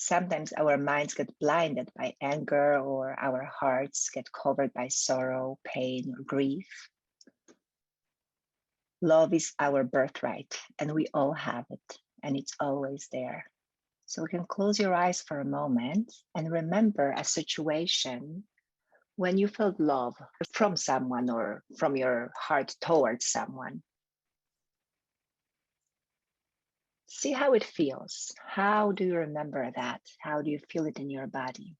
Sometimes our minds get blinded by anger, or our hearts get covered by sorrow, pain, or grief. Love is our birthright, and we all have it, and it's always there. So you can close your eyes for a moment and remember a situation when you felt love from someone or from your heart towards someone. See how it feels. How do you remember that? How do you feel it in your body?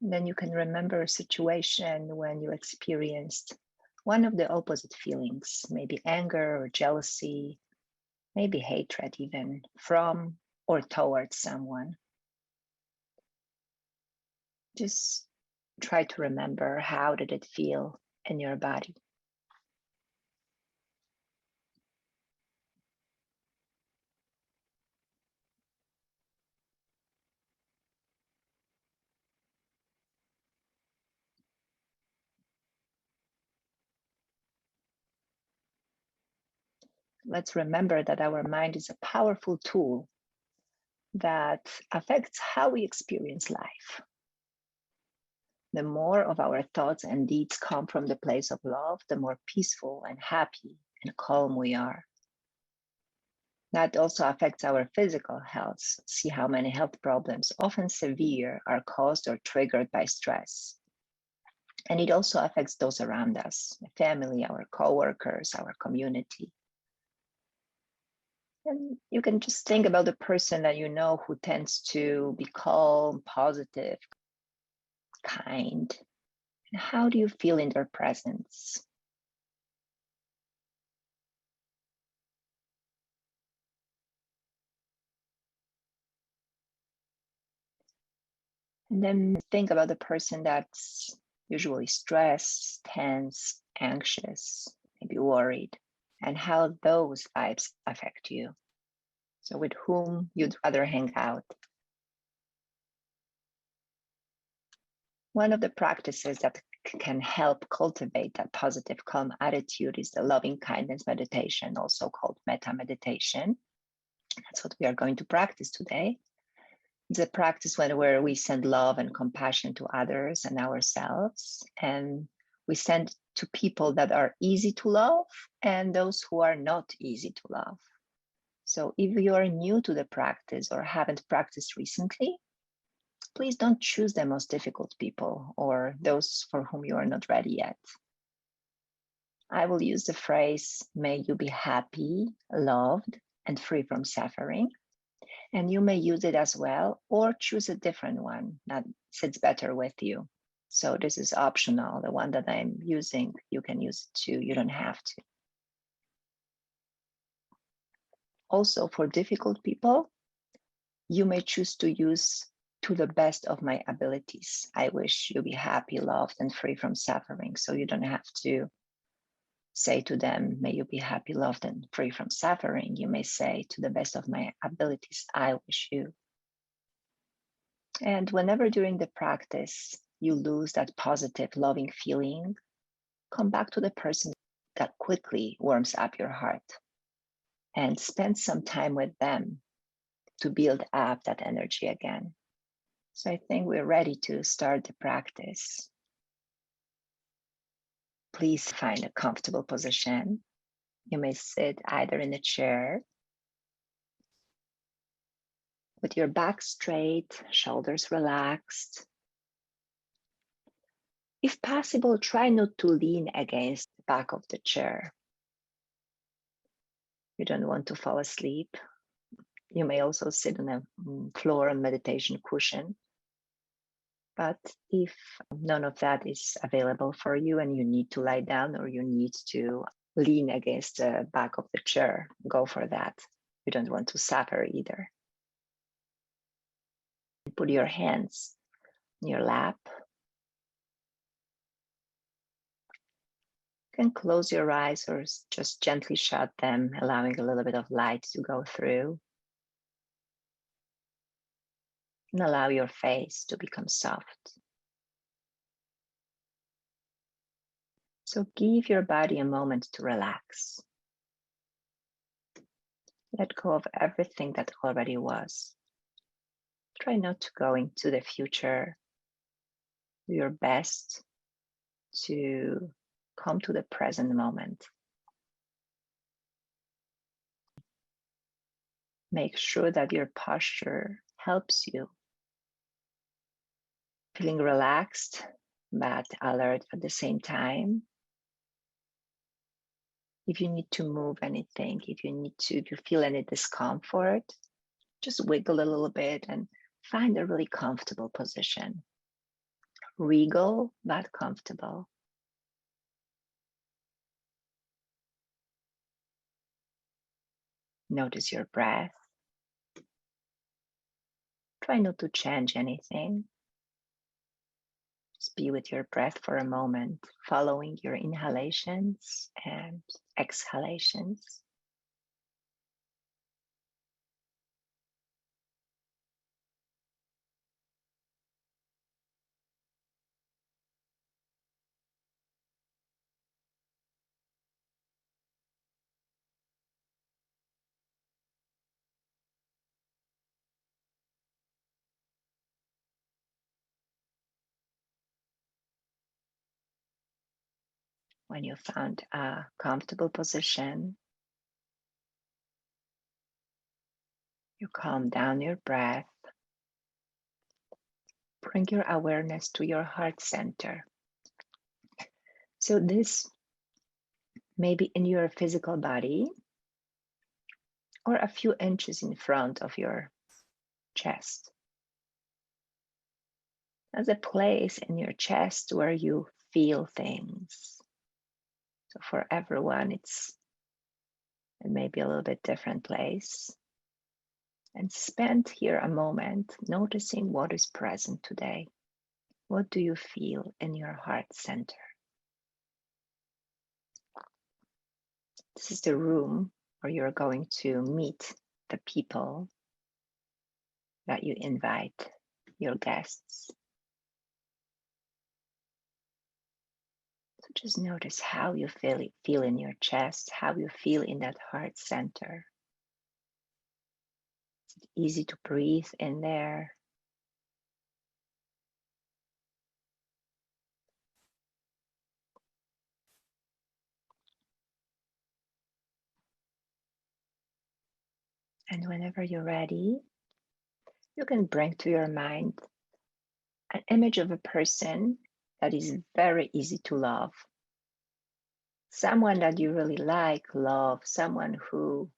And then you can remember a situation when you experienced one of the opposite feelings, maybe anger or jealousy, maybe hatred even, from or towards someone. Just try to remember, how did it feel in your body? Let's remember that our mind is a powerful tool that affects how we experience life. The more of our thoughts and deeds come from the place of love, the more peaceful and happy and calm we are. That also affects our physical health. See how many health problems, often severe, are caused or triggered by stress. And it also affects those around us, the family, our coworkers, our community. And you can just think about the person that you know who tends to be calm, positive, kind. And how do you feel in their presence? And then think about the person that's usually stressed, tense, anxious, maybe worried, and how those vibes affect you. So with whom you'd rather hang out. One of the practices that can help cultivate that positive, calm attitude is the loving kindness meditation, also called Metta meditation. That's what we are going to practice today. It's a practice where we send love and compassion to others and ourselves, and we send to people that are easy to love and those who are not easy to love. So if you are new to the practice or haven't practiced recently, please don't choose the most difficult people or those for whom you are not ready yet. I will use the phrase, may you be happy, loved, and free from suffering. And you may use it as well, or choose a different one that sits better with you. So this is optional. The one that I'm using, you can use it too. You don't have to. Also, for difficult people, you may choose to use to the best of my abilities. I wish you be happy, loved, and free from suffering. So you don't have to say to them, may you be happy, loved, and free from suffering. You may say, to the best of my abilities, I wish you. And whenever during the practice you lose that positive, loving feeling, come back to the person that quickly warms up your heart and spend some time with them to build up that energy again. So I think we're ready to start the practice. Please find a comfortable position. You may sit either in a chair with your back straight, shoulders relaxed. If possible, try not to lean against the back of the chair. You don't want to fall asleep. You may also sit on a floor and meditation cushion. But if none of that is available for you and you need to lie down or you need to lean against the back of the chair, go for that. You don't want to suffer either. Put your hands in your lap. You can close your eyes or just gently shut them, allowing a little bit of light to go through. And allow your face to become soft. So give your body a moment to relax. Let go of everything that already was. Try not to go into the future. Do your best to come to the present moment. Make sure that your posture helps you. Feeling relaxed but alert at the same time. If you need to move anything, if you feel any discomfort, just wiggle a little bit and find a really comfortable position. Regal but comfortable. Notice your breath. Try not to change anything. Just be with your breath for a moment, following your inhalations and exhalations. When you found a comfortable position, you calm down your breath. Bring your awareness to your heart center. So this may be in your physical body or a few inches in front of your chest. As a place in your chest where you feel things. So for everyone, it may be a little bit different place. And spend here a moment noticing what is present today. What do you feel in your heart center? This is the room where you're going to meet the people that you invite, your guests. So just notice how you feel in your chest, how you feel in that heart center. Is it easy to breathe in there? And whenever you're ready, you can bring to your mind an image of a person that is very easy to love. Someone that you really like, love, someone who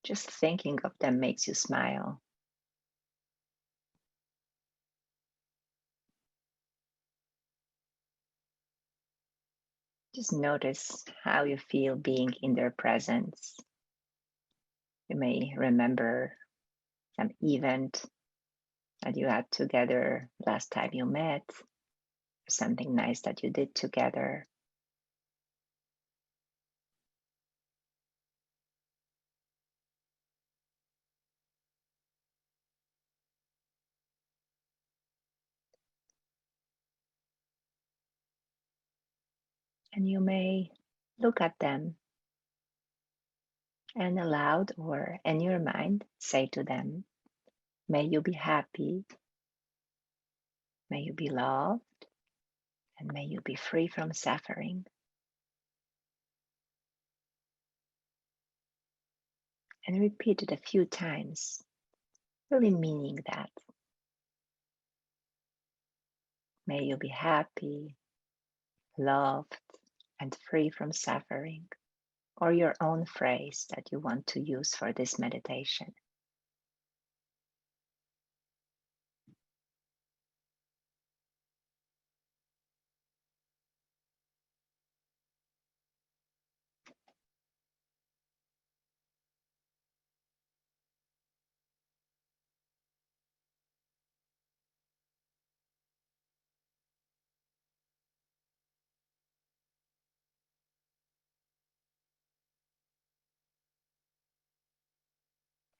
just thinking of them makes you smile. Just notice how you feel being in their presence. You may remember some event that you had together last time you met, or something nice that you did together. And you may look at them and aloud or in your mind say to them, may you be happy, may you be loved, and may you be free from suffering. And repeat it a few times, really meaning that. May you be happy, loved, and free from suffering, or your own phrase that you want to use for this meditation.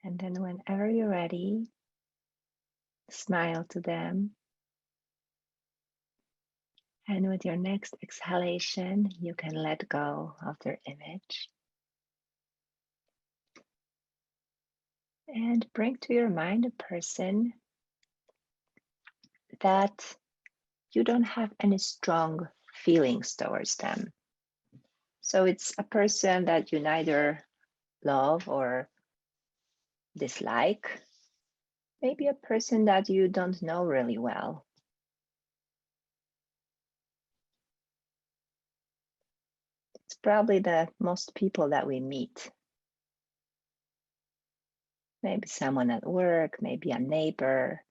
And then whenever you're ready, smile to them And with your next exhalation, you can let go of their image and bring to your mind a person that you don't have any strong feelings towards them. So it's a person that you neither love or dislike, maybe a person that you don't know really well. It's probably the most people that we meet. Maybe someone at work, maybe a neighbor,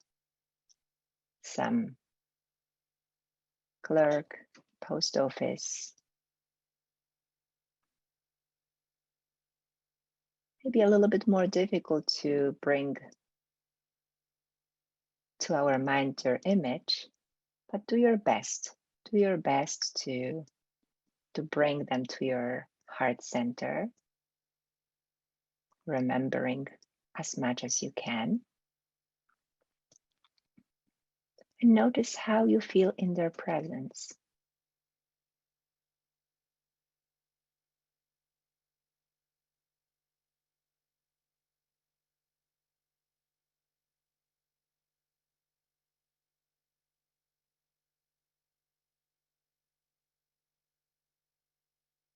some clerk, post office. Maybe a little bit more difficult to bring to our mind their image, but do your best. Do your best to bring them to your heart center, remembering as much as you can. And notice how you feel in their presence.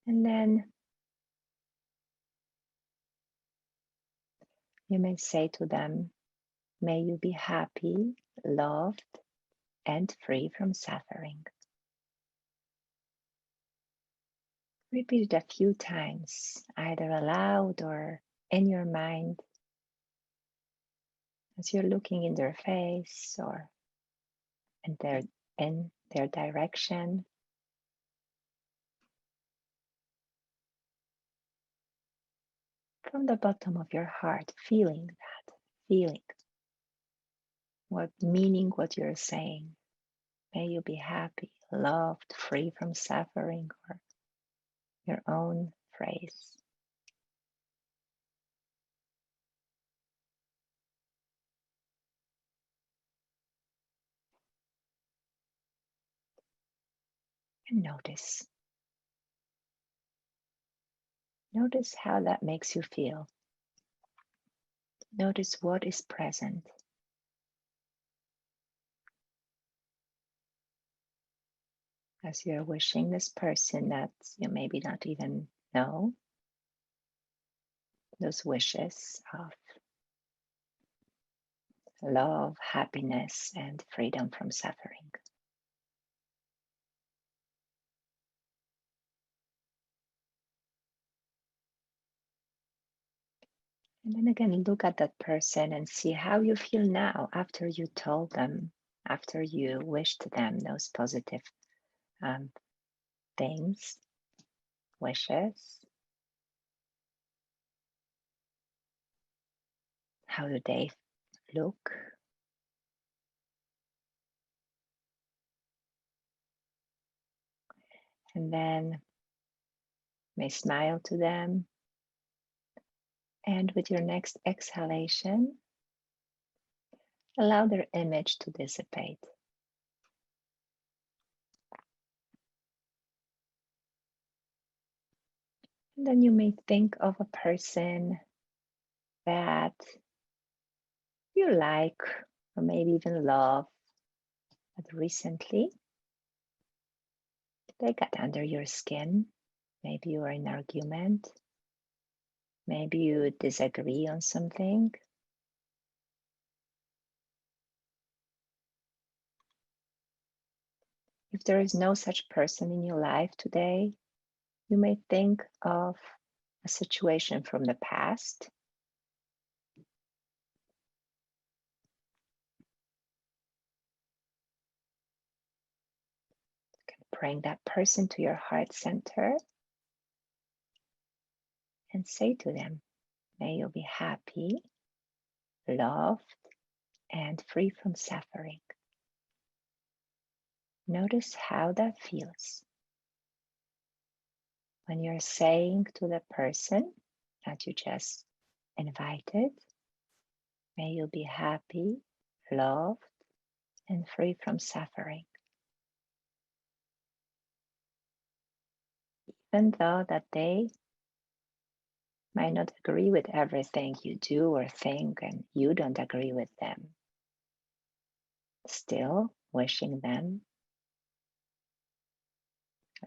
And then you may say to them, may you be happy, loved, and free from suffering. Repeat it a few times, either aloud or in your mind, as you're looking in their face or in their direction. From the bottom of your heart, feeling what you're saying. May you be happy, loved, free from suffering, or your own phrase. And notice. Notice how that makes you feel. Notice what is present. As you're wishing this person that you maybe not even know, those wishes of love, happiness, and freedom from suffering. And then again, look at that person and see how you feel now after you told them, after you wished them those positive things, wishes. How do they look? And then may smile to them. And with your next exhalation, allow their image to dissipate. And then you may think of a person that you like, or maybe even love, but recently they got under your skin. Maybe you are in an argument. Maybe you disagree on something. If there is no such person in your life today, you may think of a situation from the past. You can bring that person to your heart center and say to them, may you be happy, loved, and free from suffering. Notice how that feels. When you're saying to the person that you just invited, may you be happy, loved, and free from suffering. even though that they might not agree with everything you do or think, and you don't agree with them. Still wishing them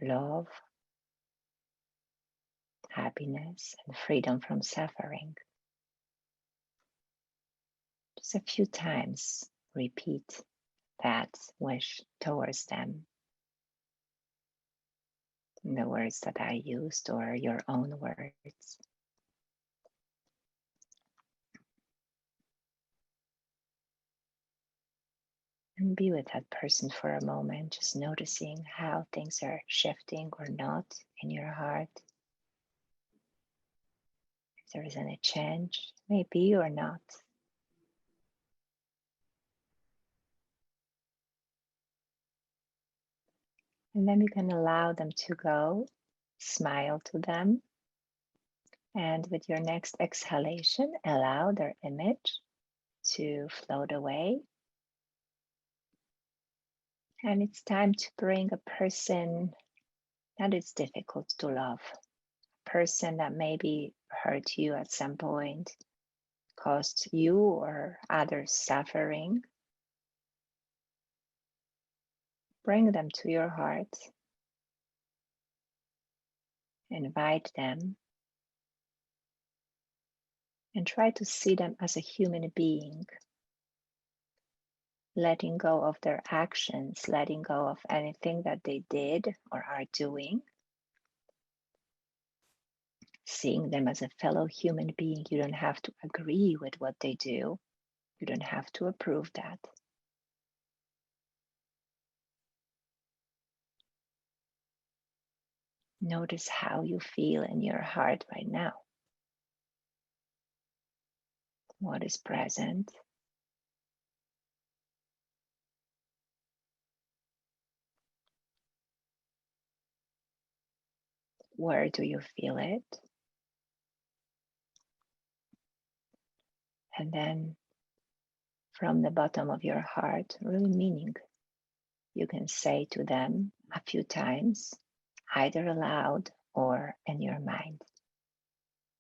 love, happiness, and freedom from suffering. Just a few times repeat that wish towards them in the words that I used or your own words. And be with that person for a moment, just noticing how things are shifting or not in your heart. If there is any change, maybe or not. And then you can allow them to go, smile to them. And with your next exhalation, allow their image to float away. And it's time to bring a person that is difficult to love, a person that maybe hurt you at some point, caused you or others suffering. Bring them to your heart. Invite them. And try to see them as a human being, letting go of their actions, letting go of anything that they did or are doing. Seeing them as a fellow human being. You don't have to agree with what they do. You don't have to approve that. Notice how you feel in your heart right now. What is present? Where do you feel it? And then from the bottom of your heart, really meaning, you can say to them a few times, either aloud or in your mind.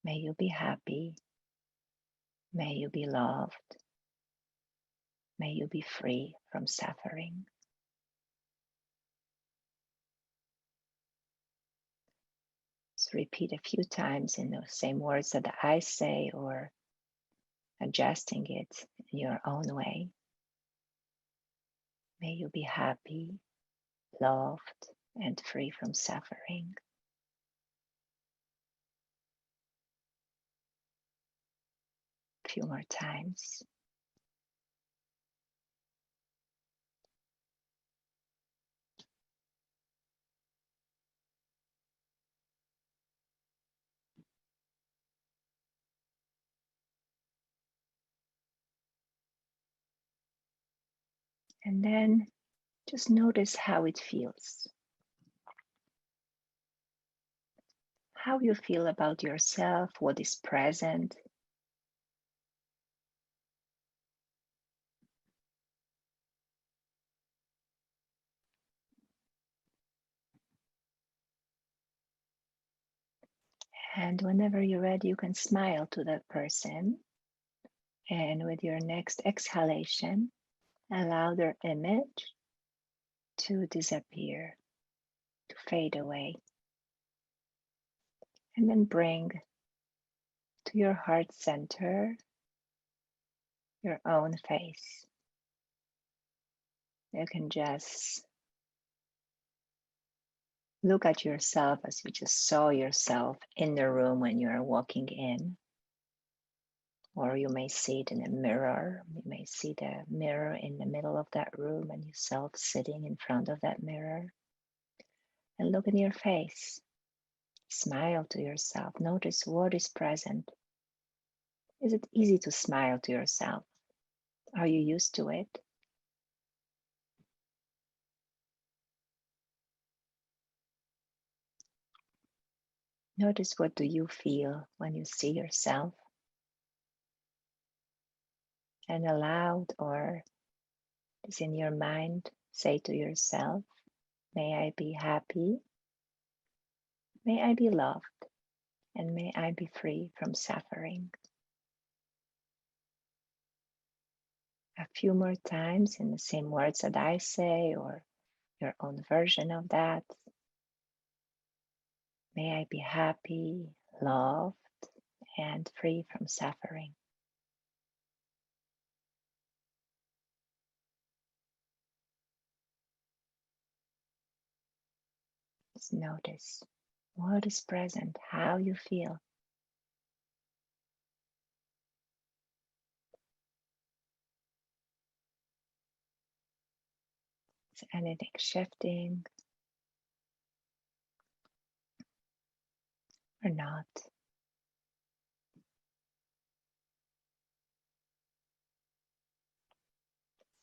May you be happy. May you be loved. May you be free from suffering. Just repeat a few times in those same words that I say, or adjusting it in your own way. May you be happy, loved, and free from suffering. A few more times. And then just notice how it feels. How you feel about yourself, what is present. And whenever you're ready, you can smile to that person. And with your next exhalation, allow their image to disappear, to fade away. And then bring to your heart center your own face. You can just look at yourself as you just saw yourself in the room when you're walking in. Or you may see it in a mirror. You may see the mirror in the middle of that room and yourself sitting in front of that mirror. And look in your face. Smile to yourself. Notice what is present. Is it easy to smile to yourself? Are you used to it? Notice what do you feel when you see yourself. And aloud or is in your mind, say to yourself, may I be happy, May I be loved and may I be free from suffering. A few more times in the same words that I say or your own version of that. May I be happy, loved, and free from suffering. Just notice what is present, how you feel. Is anything shifting or not?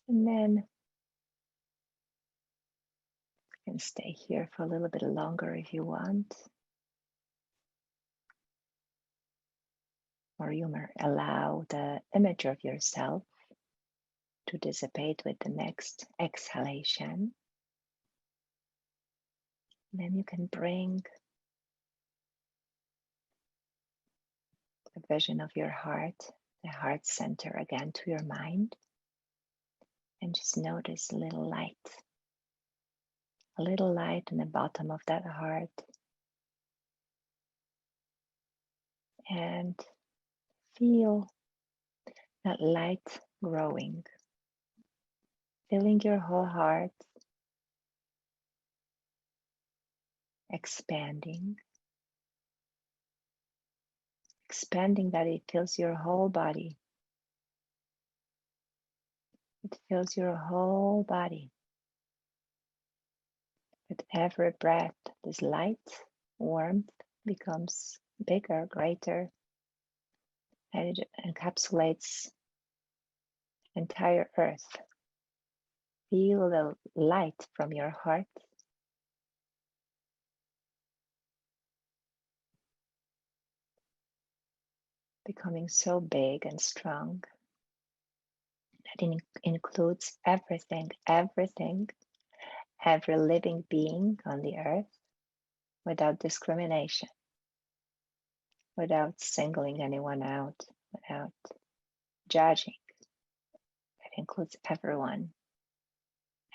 And then you can stay here for a little bit longer if you want. Or you may allow the image of yourself to dissipate with the next exhalation. Then you can bring the vision of your heart, the heart center again to your mind. And just notice a little light in the bottom of that heart. And feel that light growing, filling your whole heart, expanding that it fills your whole body. It fills your whole body. With every breath, this light, warmth becomes bigger, greater, and it encapsulates entire earth. Feel the light from your heart becoming so big and strong that it includes everything, every living being on the earth without discrimination, without singling anyone out, without judging. It includes everyone,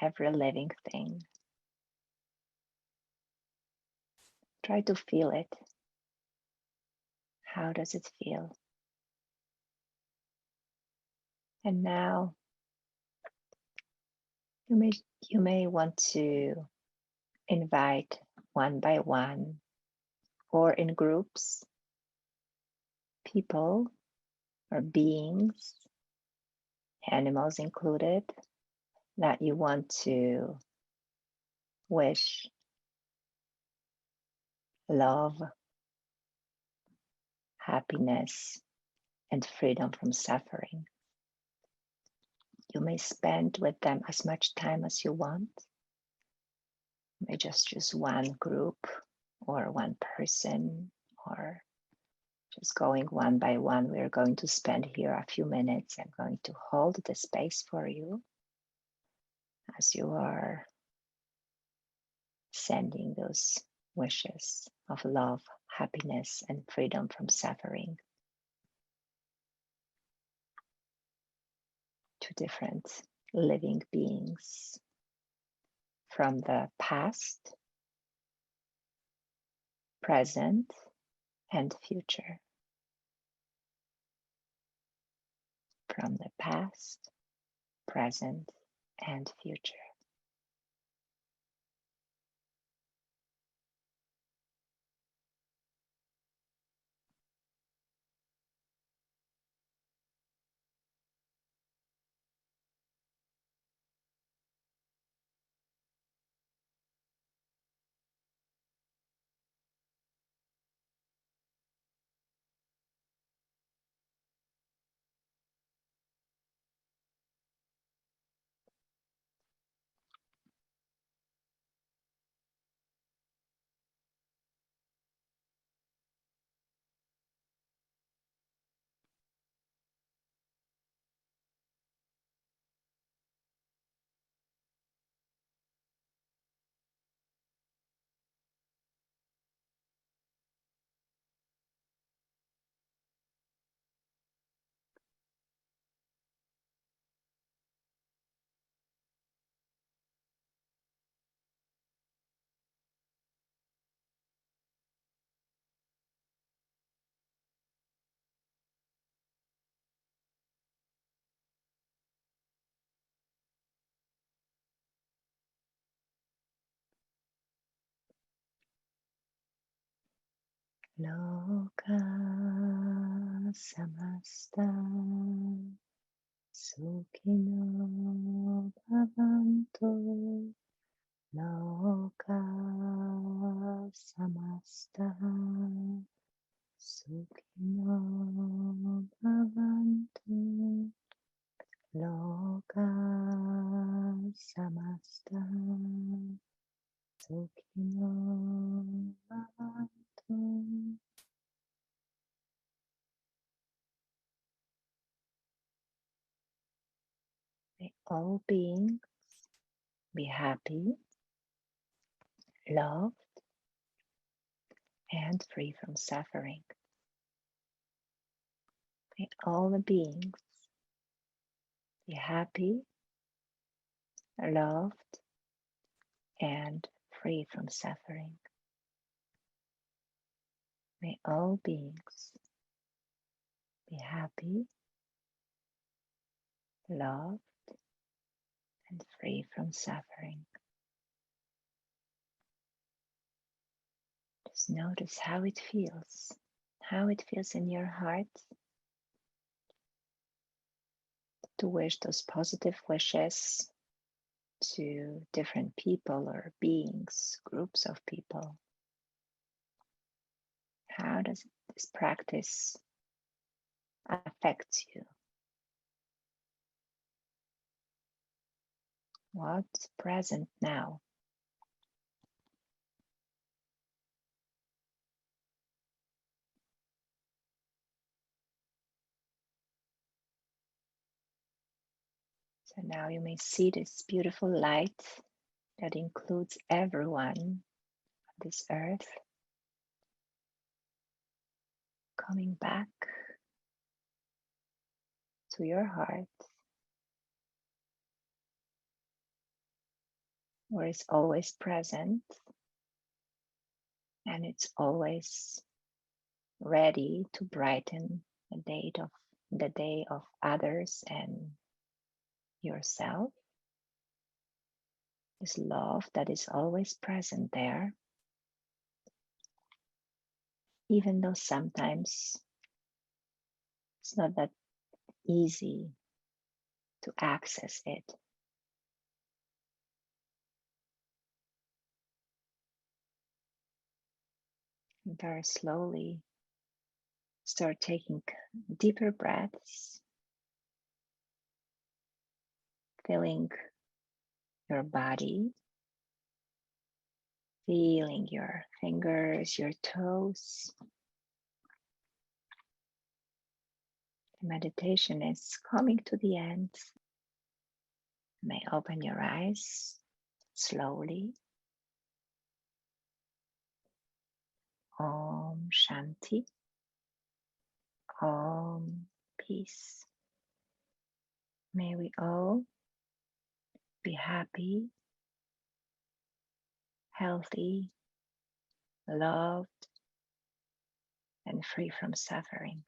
every living thing. Try to feel it. How does it feel? And now you may want to invite one by one or in groups, people or beings, animals included, that you want to wish love, happiness, and freedom from suffering. You may spend with them as much time as you want. You may just choose one group or one person, or just going one by one. We're going to spend here a few minutes. I'm going to hold the space for you as you are sending those wishes of love, happiness, and freedom from suffering to different living beings from the past, present, and future. From the past, present, and future. Loka samasta sukhino bhavantu. Loka samasta sukhino bhavantu. Loka samasta sukhino bhavantu. May all beings be happy, loved, and free from suffering. May all the beings be happy, loved, and free from suffering. May all beings be happy, loved, and free from suffering. Just notice how it feels in your heart to wish those positive wishes to different people or beings, groups of people. How does this practice affect you? What's present now? So now you may see this beautiful light that includes everyone on this earth coming back to your heart, where it's always present and it's always ready to brighten the day of others and yourself. This love that is always present there, even though sometimes it's not that easy to access it. Very slowly start taking deeper breaths, feeling your body, feeling your fingers, your toes. The meditation is coming to the end. You may open your eyes slowly. Om Shanti. Om Peace. May we all be happy, healthy, loved, and free from suffering.